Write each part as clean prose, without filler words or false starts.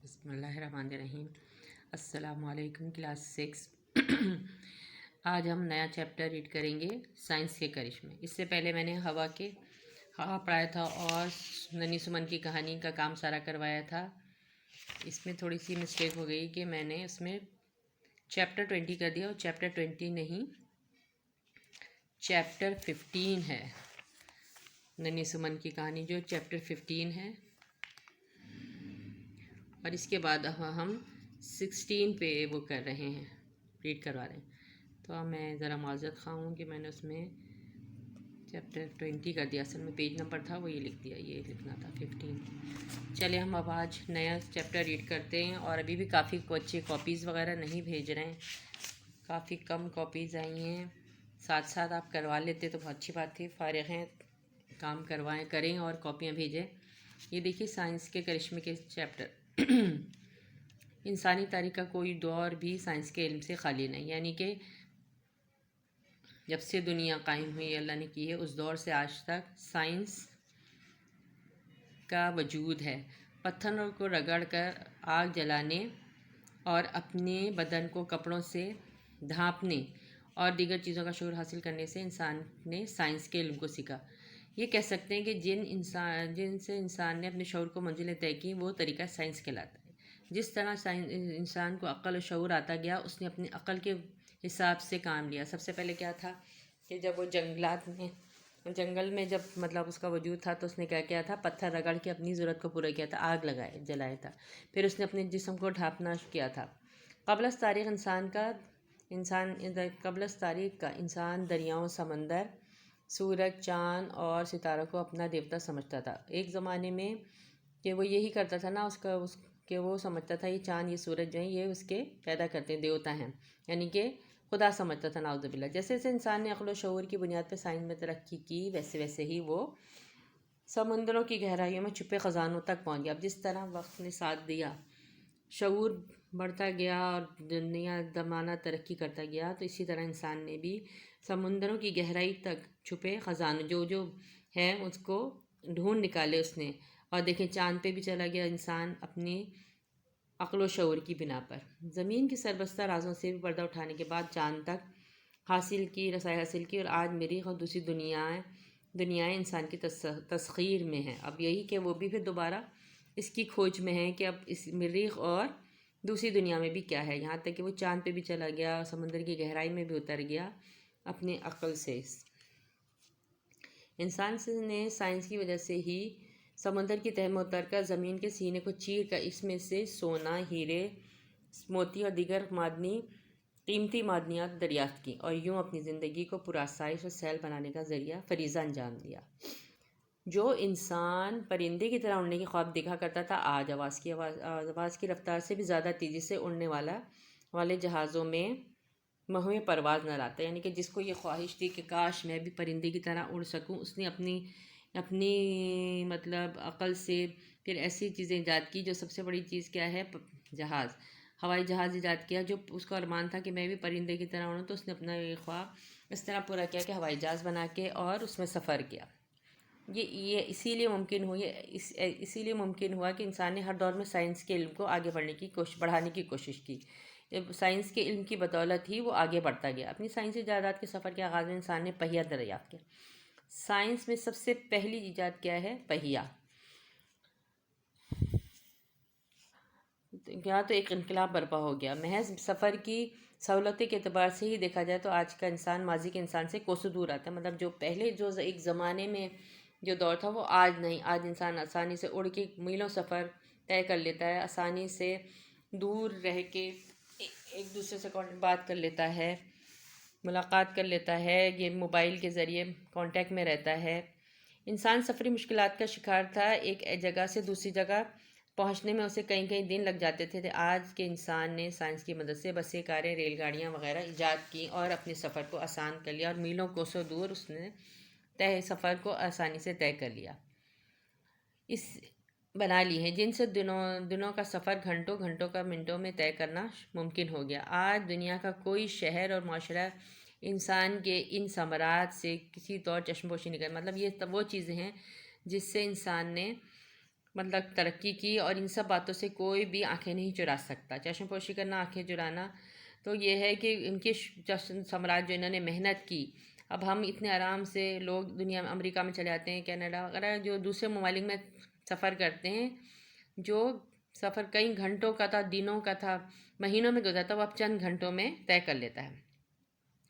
بسم اللہ الرحمن الرحیم۔ السلام علیکم کلاس 6۔ آج ہم نیا چیپٹر ریڈ کریں گے سائنس کے کرشمے۔ اس سے پہلے میں نے ہوا پڑھایا تھا اور ننھی سمن کی کہانی کا کام سارا کروایا تھا۔ اس میں تھوڑی سی مسٹیک ہو گئی کہ میں نے اس میں چیپٹر 20 کر دیا، اور چیپٹر 20 نہیں، چیپٹر 15 ہے۔ ننھی سمن کی کہانی جو چیپٹر 15 ہے، اور اس کے بعد ہم 16 پہ وہ کر رہے ہیں، ریڈ کروا رہے ہیں۔ تو اب میں ذرا معذرت خواہ ہوں کہ میں نے اس میں چیپٹر 20 کر دیا، اصل میں پیج نمبر تھا وہ یہ لکھ دیا، یہ لکھنا تھا 15۔ چلے ہم اب آج نیا چیپٹر ریڈ کرتے ہیں، اور ابھی بھی کافی بچے کاپیز وغیرہ نہیں بھیج رہے ہیں، کافی کم کاپیز آئی ہیں۔ ساتھ ساتھ آپ کروا لیتے تو بہت اچھی بات تھی، فارغ ہیں کام کریں اور کاپیاں بھیجیں۔ یہ دیکھیے سائنس کے کرشمے کے چیپٹر۔ انسانی تاریخ کا کوئی دور بھی سائنس کے علم سے خالی نہیں، یعنی کہ جب سے دنیا قائم ہوئی اللہ نے کی ہے، اس دور سے آج تک سائنس کا وجود ہے۔ پتھروں کو رگڑ کر آگ جلانے اور اپنے بدن کو کپڑوں سے ڈھانپنے اور دیگر چیزوں کا شعور حاصل کرنے سے انسان نے سائنس کے علم کو سیکھا۔ یہ کہہ سکتے ہیں کہ جن سے انسان نے اپنے شعور کو منزلیں طے کی، وہ طریقہ سائنس کہلاتا ہے۔ جس طرح انسان کو عقل و شعور آتا گیا، اس نے اپنی عقل کے حساب سے کام لیا۔ سب سے پہلے کیا تھا کہ جب وہ جنگل میں جب اس کا وجود تھا، تو اس نے کیا کیا تھا، پتھر رگڑ کے اپنی ضرورت کو پورا کیا تھا، آگ جلایا تھا۔ پھر اس نے اپنے جسم کو ڈھانپنا کیا تھا۔ قبل از تاریخ کا انسان دریاؤں، سمندر، سورج، چاند اور ستاروں کو اپنا دیوتا سمجھتا تھا۔ ایک زمانے میں کہ وہ یہی کرتا تھا نا، کہ وہ سمجھتا تھا یہ چاند، یہ سورج جو ہیں یہ اس کے پیدا کرتے ہیں، دیوتا ہیں، یعنی کہ خدا سمجھتا تھا، نعوذ باللہ۔ جیسے جیسے انسان نے عقل و شعور کی بنیاد پہ سائنس میں ترقی کی، ویسے ویسے ہی وہ سمندروں کی گہرائیوں میں چھپے خزانوں تک پہنچ گیا۔ اب جس طرح وقت نے ساتھ دیا، شعور بڑھتا گیا اور دنیا زمانہ ترقی کرتا گیا، تو اسی طرح انسان نے بھی سمندروں کی گہرائی تک چھپے خزانوں جو ہیں اس کو ڈھونڈ نکالے اس نے۔ اور دیکھیں چاند پہ بھی چلا گیا انسان اپنی عقل و شعور کی بنا پر۔ زمین کی سربستہ رازوں سے بھی پردہ اٹھانے کے بعد چاند تک رسائی حاصل کی، اور آج مریخ اور دوسری دنیائیں انسان کی تسخیر میں ہیں۔ اب یہی کہ وہ بھی پھر دوبارہ اس کی کھوج میں ہیں کہ اب اس مریخ اور دوسری دنیا میں بھی کیا ہے، یہاں تک کہ وہ چاند پہ بھی چلا گیا اور سمندر کی گہرائی میں بھی اتر گیا اپنے عقل سے۔ انسان نے سائنس کی وجہ سے ہی سمندر کی تہہ میں اتر کر زمین کے سینے کو چیر کر اس میں سے سونا، ہیرے، موتی اور دیگر قیمتی معدنیات دریافت کی، اور یوں اپنی زندگی کو پرآسائش اور سہل بنانے کا فریضہ انجام دیا۔ جو انسان پرندے کی طرح اڑنے کی خواب دیکھا کرتا تھا، آج آواز کی رفتار سے بھی زیادہ تیزی سے اڑنے والے جہازوں میں مہوے پرواز نہ لاتا، یعنی کہ جس کو یہ خواہش تھی کہ کاش میں بھی پرندے کی طرح اڑ سکوں، اس نے اپنی عقل سے پھر ایسی چیزیں ایجاد کی۔ جو سب سے بڑی چیز کیا ہے، ہوائی جہاز ایجاد کیا۔ جو اس کو ارمان تھا کہ میں بھی پرندے کی طرح اڑوں، تو اس نے اپنا یہ خواب اس طرح پورا کیا کہ ہوائی جہاز بنا کے اور اس میں سفر کیا۔ یہ اسی لیے ممکن ہوا کہ انسان نے ہر دور میں سائنس کے علم کو آگے بڑھانے کی کوشش کی۔ سائنس کے علم کی بدولت ہی وہ آگے بڑھتا گیا۔ اپنی سائنسی ایجادات کے سفر کے آغاز میں انسان نے پہیہ دریافت کیا۔ سائنس میں سب سے پہلی ایجاد کیا ہے، پہیہ۔ یہاں تو ایک انقلاب برپا ہو گیا۔ محض سفر کی سہولت کے اعتبار سے ہی دیکھا جائے تو آج کا انسان ماضی کے انسان سے کوسوں دور آتا ہے۔ جو پہلے ایک زمانے میں جو دور تھا وہ آج نہیں۔ آج انسان آسانی سے اڑ کے میلوں سفر طے کر لیتا ہے، آسانی سے دور رہ کے ایک دوسرے سے بات کر لیتا ہے، ملاقات کر لیتا ہے، یہ موبائل کے ذریعے کانٹیکٹ میں رہتا ہے۔ انسان سفری مشکلات کا شکار تھا، ایک جگہ سے دوسری جگہ پہنچنے میں اسے کئی دن لگ جاتے تھے۔ آج کے انسان نے سائنس کی مدد سے بسیں، کاریں، ریل گاڑیاں وغیرہ ایجاد کی اور اپنے سفر کو آسان کر لیا، اور میلوں کوسوں دور اس نے سفر کو آسانی سے طے کر لیا، بنا لی ہیں، جن سے دنوں کا سفر گھنٹوں کا منٹوں میں طے کرنا ممکن ہو گیا۔ آج دنیا کا کوئی شہر اور معاشرہ انسان کے ان ثمرات سے کسی طور چشم پوشی نہیں کر، یہ وہ چیزیں ہیں جس سے انسان نے مطلب ترقی کی، اور ان سب باتوں سے کوئی بھی آنکھیں نہیں چرا سکتا۔ چشم پوشی کرنا، آنکھیں چرانا، تو یہ ہے کہ ان کے جشن سمراج جو انہوں نے محنت کی، اب ہم اتنے آرام سے لوگ دنیا میں امریکہ میں چلے جاتے ہیں، کینیڈا وغیرہ، جو دوسرے ممالک میں سفر کرتے ہیں، جو سفر کئی گھنٹوں کا تھا، دنوں کا تھا، مہینوں میں گزرتا، وہ اب چند گھنٹوں میں طے کر لیتا ہے۔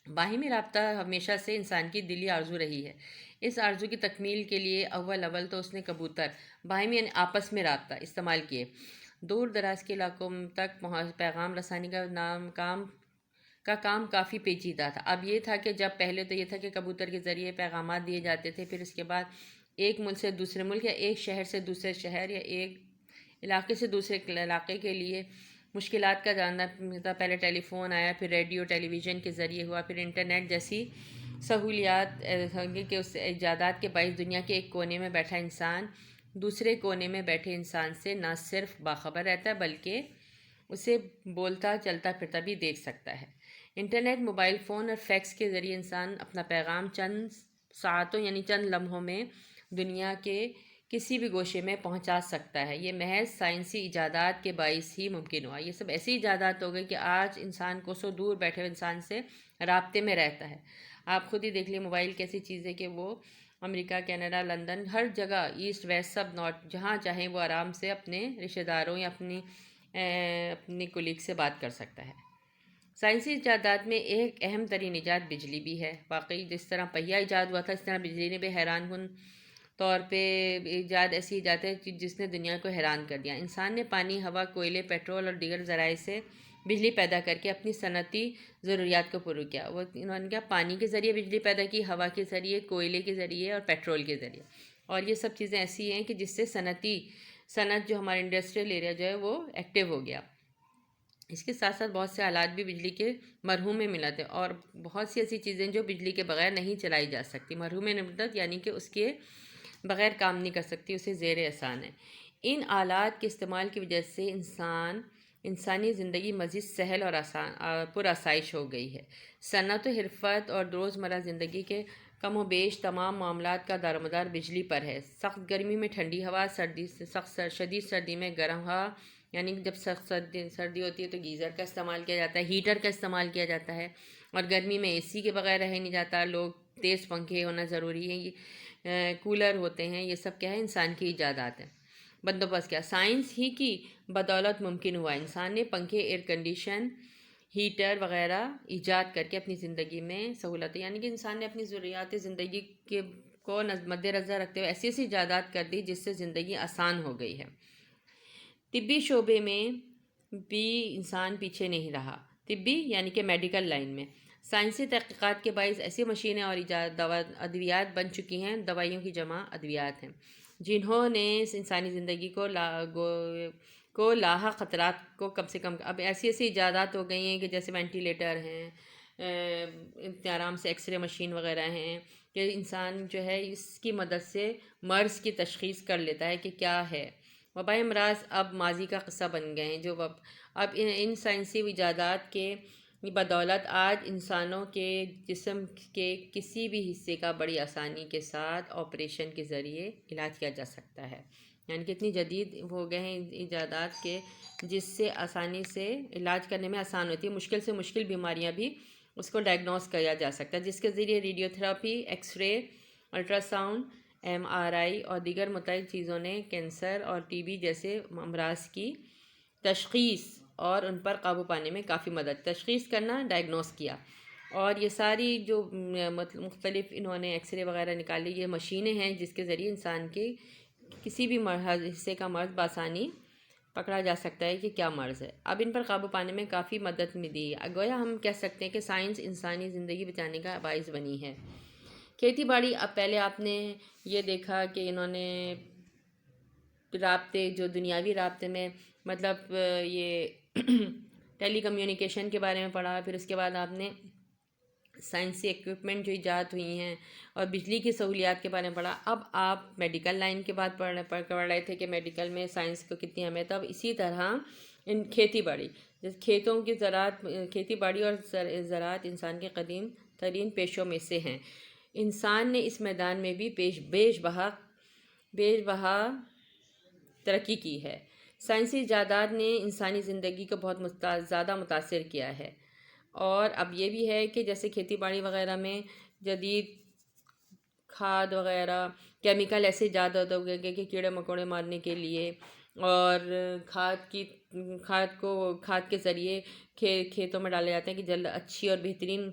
باہمی رابطہ ہمیشہ سے انسان کی دلی آرزو رہی ہے۔ اس آرزو کی تکمیل کے لیے اول تو اس نے کبوتر، باہمی یعنی آپس میں رابطہ، استعمال کیے۔ دور دراز کے علاقوں تک پیغام رسانی کا کام کافی پیچیدہ تھا۔ اب یہ تھا کہ جب پہلے تو یہ تھا کہ کبوتر کے ذریعے پیغامات دیے جاتے تھے، پھر اس کے بعد ایک ملک سے دوسرے ملک، یا ایک شہر سے دوسرے شہر، یا ایک علاقے سے دوسرے علاقے کے لیے مشکلات کا جاننا تھا۔ پہلے ٹیلی فون آیا، پھر ریڈیو ٹیلی ویژن کے ذریعے ہوا، پھر انٹرنیٹ جیسی سہولیات کہ اس ایجادات کے باعث دنیا کے ایک کونے میں بیٹھا انسان دوسرے کونے میں بیٹھے انسان سے نہ صرف باخبر رہتا ہے، بلکہ اسے بولتا چلتا پھرتا بھی دیکھ سکتا ہے۔ انٹرنیٹ، موبائل فون اور فیکس کے ذریعے انسان اپنا پیغام چند ساعتوں یعنی چند لمحوں میں دنیا کے کسی بھی گوشے میں پہنچا سکتا ہے۔ یہ محض سائنسی ایجادات کے باعث ہی ممکن ہوا۔ یہ سب ایسی ایجادات ہو گئی کہ آج انسان کو سو دور بیٹھے ہوئے انسان سے رابطے میں رہتا ہے۔ آپ خود ہی دیکھ لیے موبائل کیسی چیز ہے کہ وہ امریکہ، کینیڈا، لندن، ہر جگہ، ایسٹ ویسٹ سب نارتھ، جہاں چاہیں وہ آرام سے اپنے رشتہ داروں یا اپنی کولیگ سے بات کر سکتا ہے۔ سائنسی ایجادات میں ایک اہم ترین ایجاد بجلی بھی ہے۔ واقعی جس طرح پہیہ ایجاد ہوا تھا، اس طرح بجلی نے بھی حیران کن طور پہ ایجاد ایسی ایجاد ہے جس نے دنیا کو حیران کر دیا۔ انسان نے پانی، ہوا، کوئلے، پیٹرول اور دیگر ذرائع سے بجلی پیدا کر کے اپنی صنعتی ضروریات کو پورا کیا۔ انہوں نے کیا پانی کے ذریعے بجلی پیدا کی، ہوا کے ذریعے، کوئلے کے ذریعے اور پیٹرول کے ذریعے، اور یہ سب چیزیں ایسی ہیں کہ جس سے صنعت جو ہمارا انڈسٹریل ایریا جو ہے وہ ایکٹیو ہو گیا۔ اس کے ساتھ ساتھ بہت سے آلات بھی بجلی کے مرہون میں ملاتے ہیں، اور بہت سی ایسی چیزیں جو بجلی کے بغیر نہیں چلائی جا سکتی۔ مرہون میں مدت یعنی کہ اس کے بغیر کام نہیں کر سکتی، اسے زیر احسان ہے۔ ان آلات کے استعمال کی وجہ سے انسانی زندگی مزید سہل اور پر آسائش ہو گئی ہے۔ صنعت و حرفت اور روزمرہ زندگی کے کم و بیش تمام معاملات کا دار و مدار بجلی پر ہے۔ سخت گرمی میں ٹھنڈی ہوا، شدید سردی میں گرم ہوا، یعنی جب سخت سردی ہوتی ہے تو گیزر کا استعمال کیا جاتا ہے، ہیٹر کا استعمال کیا جاتا ہے، اور گرمی میں اے سی کے بغیر رہ نہیں جاتا، لوگ تیز پنکھے ہونا ضروری ہے، کولر ہوتے ہیں، یہ سب کیا ہے انسان کی ایجادات ہیں۔ بندوبست کیا سائنس ہی کی بدولت ممکن ہوا۔ انسان نے پنکھے، ایئر کنڈیشن، ہیٹر وغیرہ ایجاد کر کے اپنی زندگی میں سہولتیں، یعنی کہ انسان نے اپنی ضروریات زندگی کو مد نظر رکھتے ہوئے ایسی ایسی ایجادات کر دی جس سے زندگی آسان ہو گئی ہے۔ طبی شعبے میں بھی انسان پیچھے نہیں رہا۔ طبی یعنی کہ میڈیکل لائن میں سائنسی تحقیقات کے باعث ایسی مشینیں اور ادویات بن چکی ہیں، دوائیوں کی جمع ادویات ہیں، جنہوں نے انسانی زندگی کو لاحق خطرات کو کم سے کم، اب ایسی ایجادات ہو گئی ہیں کہ جیسے وینٹیلیٹر ہیں، اتنے آرام سے ایکس رے مشین وغیرہ ہیں کہ انسان جو ہے اس کی مدد سے مرض کی تشخیص کر لیتا ہے کہ کیا ہے۔ وبائی امراض اب ماضی کا قصہ بن گئے ہیں، اب ان سائنسی ایجادات کے بدولت آج انسانوں کے جسم کے کسی بھی حصے کا بڑی آسانی کے ساتھ آپریشن کے ذریعے علاج کیا جا سکتا ہے۔ یعنی کہ اتنی جدید ہو گئے ہیں ایجادات کے جس سے آسانی سے علاج کرنے میں آسان ہوتی ہے، مشکل سے مشکل بیماریاں بھی اس کو ڈائگنوز کیا جا سکتا ہے، جس کے ذریعے radiotherapy, X ray, ultrasound, M R I اور دیگر متعدد چیزوں نے کینسر اور ٹی بی جیسے امراض کی تشخیص اور ان پر قابو پانے میں کافی مدد، تشخیص کرنا، ڈائگنوز کیا، اور یہ ساری جو مختلف انہوں نے ایکس رے وغیرہ نکالی، یہ مشینیں ہیں جس کے ذریعے انسان کے کسی بھی حصے کا مرض بآسانی پکڑا جا سکتا ہے کہ کیا مرض ہے۔ اب ان پر قابو پانے میں کافی مدد ملی ہے، گویا ہم کہہ سکتے ہیں کہ سائنس انسانی زندگی بچانے کا باعث بنی ہے۔ کھیتی باڑی، اب پہلے آپ نے یہ دیکھا کہ انہوں نے رابطے، جو دنیاوی رابطے میں مطلب یہ ٹیلی کمیونیکیشن کے بارے میں پڑھا، پھر اس کے بعد آپ نے سائنسی ایکوپمنٹ جو ایجاد ہوئی ہیں اور بجلی کی سہولیات کے بارے میں پڑھا۔ اب آپ میڈیکل لائن کے بعد پڑھ رہے تھے کہ میڈیکل میں سائنس کو کتنی اہمیت ہے۔ اب اسی طرح ان کھیتی باڑی، کھیتوں کی زراعت، کھیتی باڑی اور زراعت انسان کے قدیم ترین پیشوں میں سے ہیں۔ انسان نے اس میدان میں بھی بیش بہا ترقی کی ہے۔ سائنسی ایجادات نے انسانی زندگی کو بہت زیادہ متاثر کیا ہے، اور اب یہ بھی ہے کہ جیسے کھیتی باڑی وغیرہ میں جدید کھاد وغیرہ کیمیکل ایسے ایجاد ہو گئے کہ کیڑے مکوڑے مارنے کے لیے، اور کھاد کے ذریعے کھیتوں میں ڈالے جاتے ہیں کہ جلد اچھی اور بہترین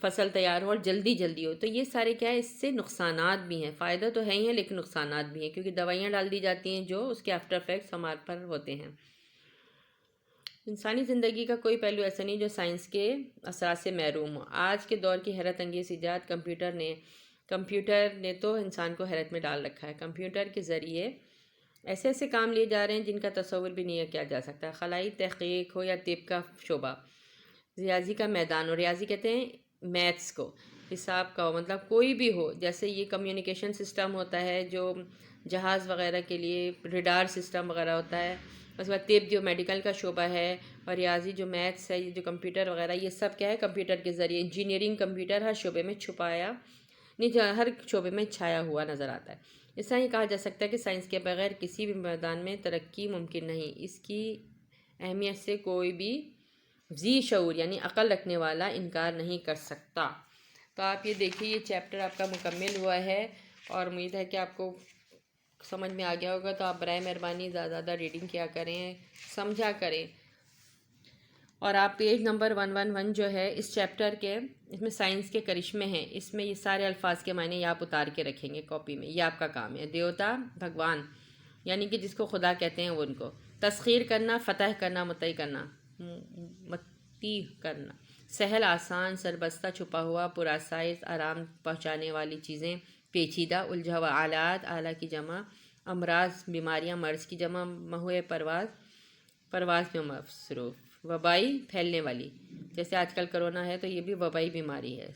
فصل تیار ہو اور جلدی ہو۔ تو یہ سارے کیا ہے، اس سے نقصانات بھی ہیں، فائدہ تو ہے ہی ہیں لیکن نقصانات بھی ہیں، کیونکہ دوائیاں ڈال دی جاتی ہیں جو اس کے آفٹر افیکٹس ہمارے پر ہوتے ہیں۔ انسانی زندگی کا کوئی پہلو ایسا نہیں جو سائنس کے اثرات سے محروم ہو۔ آج کے دور کی حیرت انگیز ایجاد کمپیوٹر نے تو انسان کو حیرت میں ڈال رکھا ہے۔ کمپیوٹر کے ذریعے ایسے کام لیے جا رہے ہیں جن کا تصور بھی نہیں کیا جا سکتا۔ خلائی تحقیق ہو یا طب کا شعبہ، ریاضی کا میدان ہو، ریاضی کہتے ہیں میتھس کو، حساب کا ہو، مطلب کوئی بھی ہو، جیسے یہ کمیونیکیشن سسٹم ہوتا ہے جو جہاز وغیرہ کے لیے ریڈار سسٹم وغیرہ ہوتا ہے، اس کے بعد طب جو میڈیکل کا شعبہ ہے، اور ریاضی جو میتھس ہے، یہ جو کمپیوٹر وغیرہ، یہ سب کیا ہے کمپیوٹر کے ذریعے۔ انجینئرنگ کمپیوٹر ہر شعبے میں ہر شعبے میں چھایا ہوا نظر آتا ہے۔ اس طرح یہ کہا جا سکتا ہے کہ سائنس کے بغیر کسی بھی میدان میں ترقی ممکن نہیں۔ اس کی اہمیت سے کوئی بھی ذی شعور یعنی عقل رکھنے والا انکار نہیں کر سکتا۔ تو آپ یہ دیکھیے، یہ چیپٹر آپ کا مکمل ہوا ہے، اور امید ہے کہ آپ کو سمجھ میں آ گیا ہوگا۔ تو آپ برائے مہربانی زیادہ ریڈنگ کیا کریں، سمجھا کریں، اور آپ پیج نمبر 111 جو ہے اس چیپٹر کے، اس میں سائنس کے کرشمے ہیں، اس میں یہ سارے الفاظ کے معنی یہ آپ اتار کے رکھیں گے کاپی میں، یہ آپ کا کام ہے۔ دیوتا بھگوان یعنی کہ جس کو خدا کہتے ہیں، وہ ان کو تسخیر کرنا، فتح کرنا، متی کرنا، سہل آسان، سربستہ چھپا ہوا، پرآسائش آرام پہنچانے والی چیزیں، پیچیدہ الجھا ہوا، آلات آلہ کی جمع، امراض بیماریاں، مرض کی جمع، محو پرواز میں مصروف، وبائی پھیلنے والی، جیسے آج کل کرونا ہے تو یہ بھی وبائی بیماری ہے۔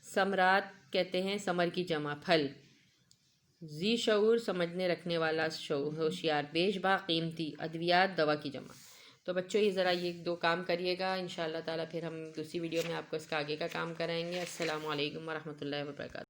ثمرات کہتے ہیں ثمر کی جمع، پھل، ذی شعور سمجھنے رکھنے والا، ہوشیار، بیش با قیمتی، ادویات دوا کی جمع۔ تو بچوں یہ ذرا یہ 2 کام کریے گا، انشاءاللہ تعالیٰ پھر ہم دوسری ویڈیو میں آپ کو اس کا آگے کا کام کرائیں گے۔ السلام علیکم ورحمۃ اللہ وبرکاتہ۔